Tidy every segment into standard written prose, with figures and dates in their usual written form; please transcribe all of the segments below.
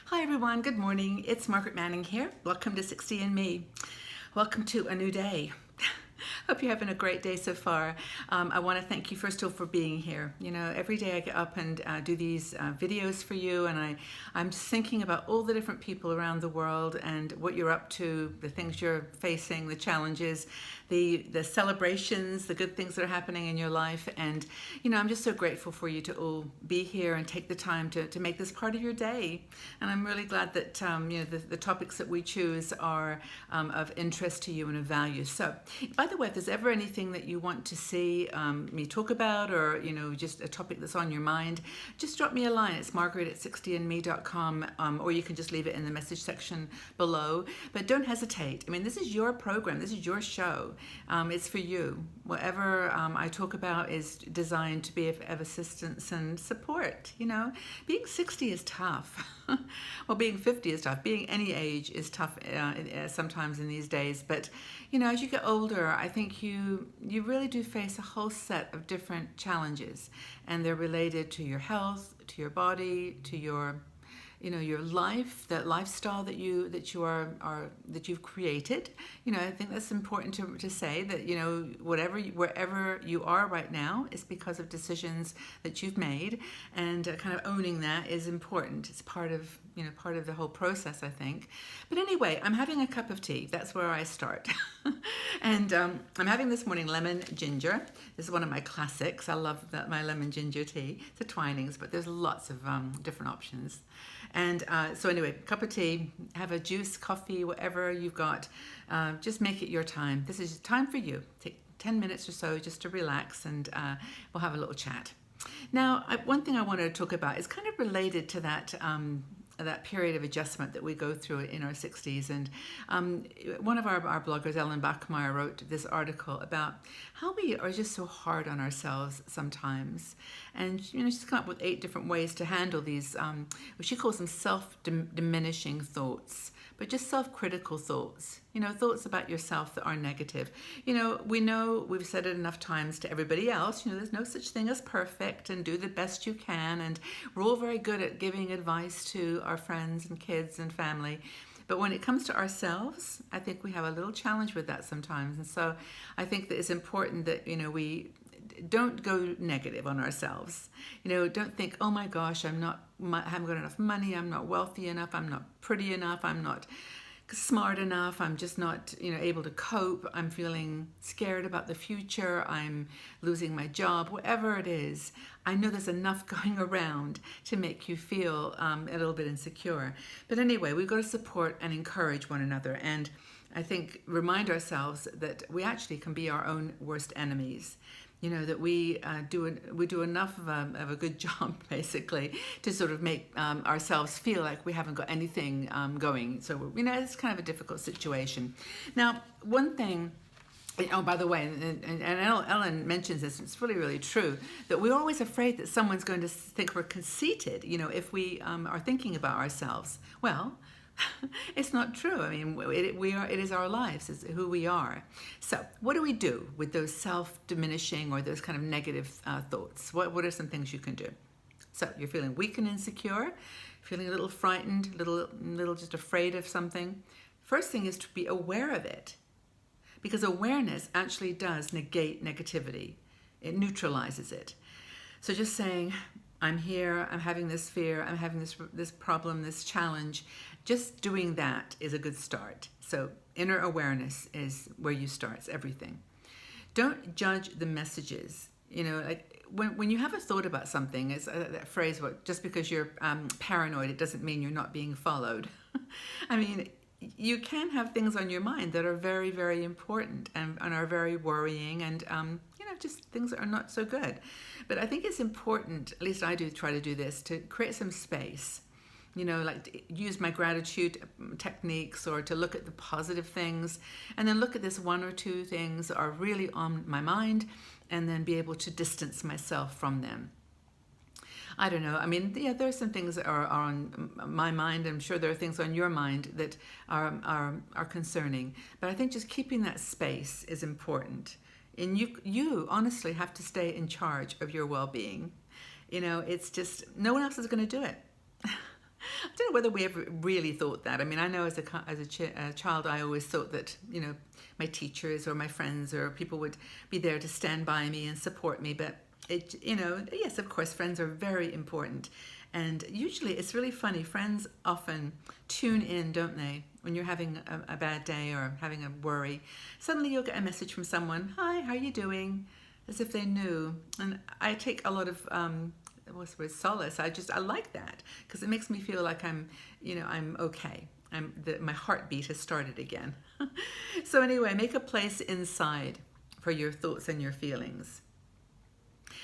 Hi everyone, good morning. It's Margaret Manning here. Welcome to 60 and Me. Welcome to a new day. Hope you're having a great day so far. I want to thank you first of all for being here. You know, every day I get up and do these videos for you, and I'm just thinking about all the different people around the world and what you're up to, the things you're facing, the challenges, the celebrations, the good things that are happening in your life. And you know, I'm just so grateful for you to all be here and take the time to make this part of your day. And I'm really glad that you know, the topics that we choose are of interest to you and of value. So, by the way, if there's ever anything that you want to see me talk about, or you know, just a topic that's on your mind, just drop me a line. It's margaret@60andme.com, or you can just leave it in the message section below. But don't hesitate. I mean, this is your program. This is your show. It's for you. Whatever I talk about is designed to be of assistance and support. You know, being 60 is tough. Well, being 50 is tough. Being any age is tough sometimes in these days. But you know, as you get older, I think you really do face a whole set of different challenges, and they're related to your health, to your body, to your, you know, your life, that lifestyle that you've created. You know, I think that's important to say that, you know, wherever you are right now is because of decisions that you've made, and kind of owning that is important. It's part of, you know, part of the whole process, I think. But anyway, I'm having a cup of tea. That's where I start. And I'm having this morning lemon ginger. This is one of my classics. I love my lemon ginger tea. It's a Twinings, but there's lots of different options. And so anyway, cup of tea, have a juice, coffee, whatever you've got. Just make it your time. This is time for you. Take 10 minutes or so just to relax, and we'll have a little chat. Now, one thing I want to talk about is kind of related to that period of adjustment that we go through in our 60s. And one of our bloggers, Ellen Bachmeyer, wrote this article about how we are just so hard on ourselves sometimes. And you know, she's come up with 8 different ways to handle these, what she calls them self-diminishing thoughts, but just self-critical thoughts. You know, thoughts about yourself that are negative. You know, we've said it enough times to everybody else, you know, there's no such thing as perfect, and do the best you can. And we're all very good at giving advice to our friends and kids and family. But when it comes to ourselves, I think we have a little challenge with that sometimes. And so I think that it's important that, you know, we don't go negative on ourselves. You know, don't think, oh my gosh, I haven't got enough money, I'm not wealthy enough, I'm not pretty enough, I'm not smart enough, I'm just not, you know, able to cope, I'm feeling scared about the future, I'm losing my job, whatever it is. I know there's enough going around to make you feel a little bit insecure. But anyway, we've got to support and encourage one another, and I think remind ourselves that we actually can be our own worst enemies. You know, that we do enough of a good job, basically, to sort of make ourselves feel like we haven't got anything going. So, you know, it's kind of a difficult situation. Now, one thing, oh, by the way, and Ellen mentions this, it's really, really true, that we're always afraid that someone's going to think we're conceited, you know, if we are thinking about ourselves. Well, it's not true. I mean, it is our lives, it's who we are. So what do we do with those self-diminishing or those kind of negative thoughts? What are some things you can do? So you're feeling weak and insecure, feeling a little frightened, little just afraid of something. First thing is to be aware of it, because awareness actually does negate negativity. It neutralizes it. So just saying, I'm here, I'm having this fear, I'm having this problem, this challenge. Just doing that is a good start. So inner awareness is where you start. It's everything. Don't judge the messages. You know, like when you have a thought about something, it's that phrase, just because you're paranoid, it doesn't mean you're not being followed. I mean, you can have things on your mind that are very, very important and are very worrying, and you know, just things that are not so good. But I think it's important, at least I do try to do this, to create some space. You know, like to use my gratitude techniques, or to look at the positive things, and then look at this 1 or 2 things that are really on my mind, and then be able to distance myself from them. I don't know. I mean, yeah, there are some things that are on my mind. I'm sure there are things on your mind that are concerning. But I think just keeping that space is important. And you honestly have to stay in charge of your well-being. You know, it's just no one else is going to do it. I don't know whether we ever really thought that. I mean, I know as a child, I always thought that, my teachers or my friends or people would be there to stand by me and support me. But yes, of course, friends are very important. And usually it's really funny. Friends often tune in, don't they? When you're having a bad day or having a worry, suddenly you'll get a message from someone, "Hi, how are you doing?" As if they knew. And I take a lot of what's the word, solace. I like that because it makes me feel like I'm okay. My heartbeat has started again. So anyway, make a place inside for your thoughts and your feelings.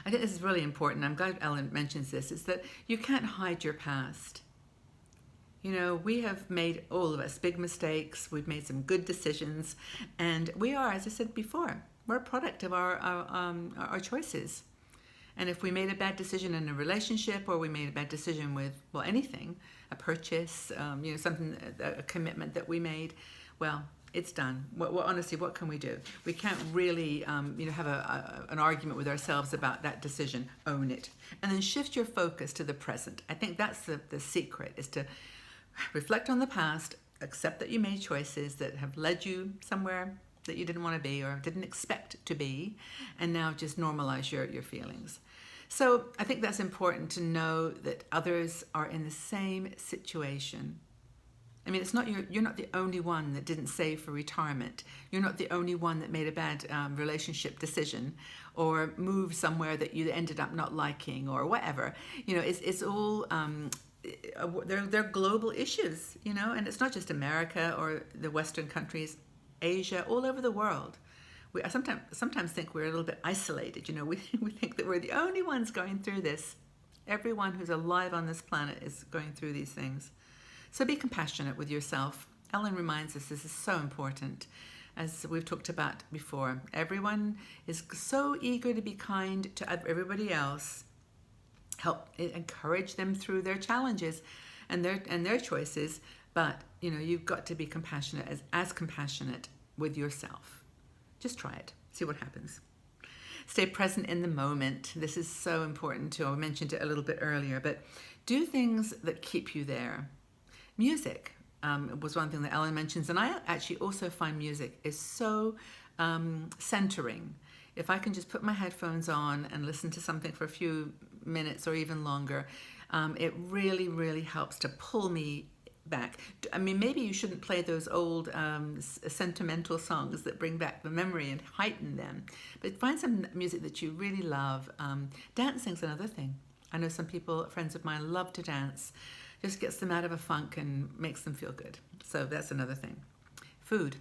I think this is really important. I'm glad Ellen mentions this. Is that you can't hide your past. We have made, all of us, big mistakes. We've made some good decisions, and we are, as I said before, we're a product of our choices. And if we made a bad decision in a relationship, or we made a bad decision with, well, anything, a purchase, something, a commitment that we made, well, it's done. Honestly, what can we do? We can't really, have an argument with ourselves about that decision. Own it. And then shift your focus to the present. I think that's the secret, is to reflect on the past, accept that you made choices that have led you somewhere that you didn't want to be or didn't expect to be, and now just normalize your feelings. So I think that's important, to know that others are in the same situation. I mean, you're not the only one that didn't save for retirement. You're not the only one that made a bad relationship decision, or moved somewhere that you ended up not liking, or whatever. It's all they're global issues. And it's not just America or the Western countries, Asia, all over the world. I sometimes think we're a little bit isolated. We think that we're the only ones going through this. Everyone who's alive on this planet is going through these things. So be compassionate with yourself. Ellen reminds us this is so important. As we've talked about before, everyone is so eager to be kind to everybody else. Help encourage them through their challenges and their choices. But you've got to be compassionate, as compassionate with yourself. Just try it. See what happens. Stay present in the moment. This is so important too. I mentioned it a little bit earlier, but do things that keep you there. Music was one thing that Ellen mentions, and I actually also find music is so centering. If I can just put my headphones on and listen to something for a few minutes or even longer, it really, really helps to pull me back. I mean, maybe you shouldn't play those old sentimental songs that bring back the memory and heighten them, but find some music that you really love. Dancing's another thing. I know some people, friends of mine, love to dance. Just gets them out of a funk and makes them feel good. So that's another thing. Food.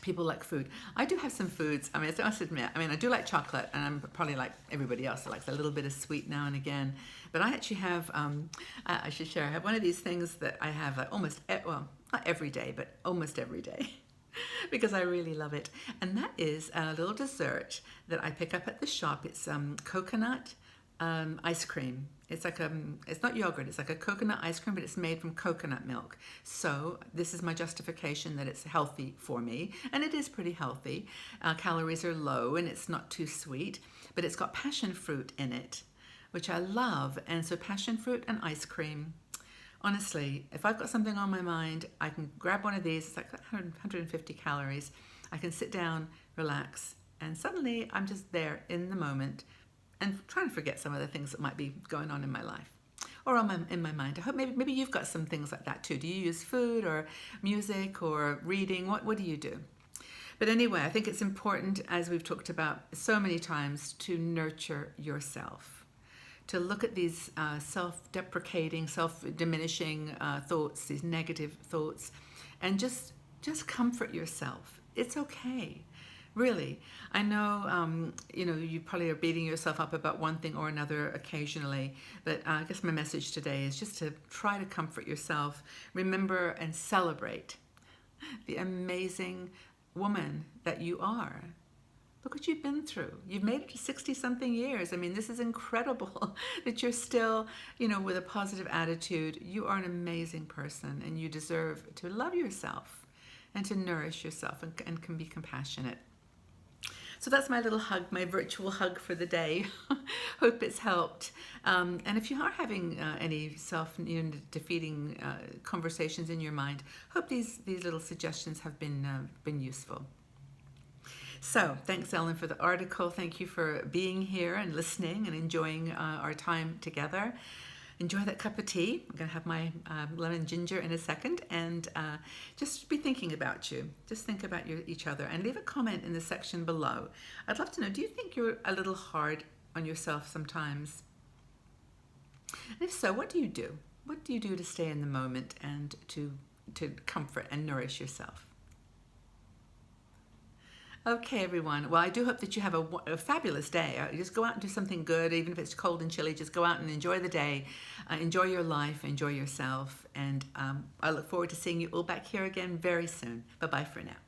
People like food. I do have some foods. I mean, I must admit, I do like chocolate, and I'm probably like everybody else that likes a little bit of sweet now and again. But I actually have, I should share, I have one of these things that I have not every day, but almost every day, because I really love it. And that is a little dessert that I pick up at the shop. It's coconut ice cream. It's like it's not yogurt. It's like a coconut ice cream, but it's made from coconut milk. So this is my justification that it's healthy for me, and it is pretty healthy. Calories are low, and it's not too sweet, but it's got passion fruit in it, which I love. And so passion fruit and ice cream. Honestly, if I've got something on my mind, I can grab one of these. It's like 150 calories. I can sit down, relax, and suddenly I'm just there in the moment, and trying to forget some of the things that might be going on in my life or in my mind. I hope maybe you've got some things like that too. Do you use food or music or reading? What do you do? But anyway, I think it's important, as we've talked about so many times, to nurture yourself, to look at these self-deprecating, self-diminishing thoughts, these negative thoughts, and just comfort yourself. It's okay. Really, I know, you probably are beating yourself up about one thing or another occasionally, but I guess my message today is just to try to comfort yourself. Remember and celebrate the amazing woman that you are. Look what you've been through. You've made it to 60-something years. I mean, this is incredible that you're still, with a positive attitude. You are an amazing person, and you deserve to love yourself and to nourish yourself and can be compassionate. So that's my little hug, my virtual hug for the day. Hope it's helped. And if you are having any self-defeating conversations in your mind, hope these little suggestions have been useful. So thanks, Ellen, for the article. Thank you for being here and listening and enjoying our time together. Enjoy that cup of tea. I'm going to have my lemon ginger in a second, and just be thinking about you. Just think about each other, and leave a comment in the section below. I'd love to know, do you think you're a little hard on yourself sometimes? And if so, what do you do? What do you do to stay in the moment and to comfort and nourish yourself? Okay, everyone. Well, I do hope that you have a fabulous day. Just go out and do something good, even if it's cold and chilly. Just go out and enjoy the day, enjoy your life, enjoy yourself. And I look forward to seeing you all back here again very soon. Bye-bye for now.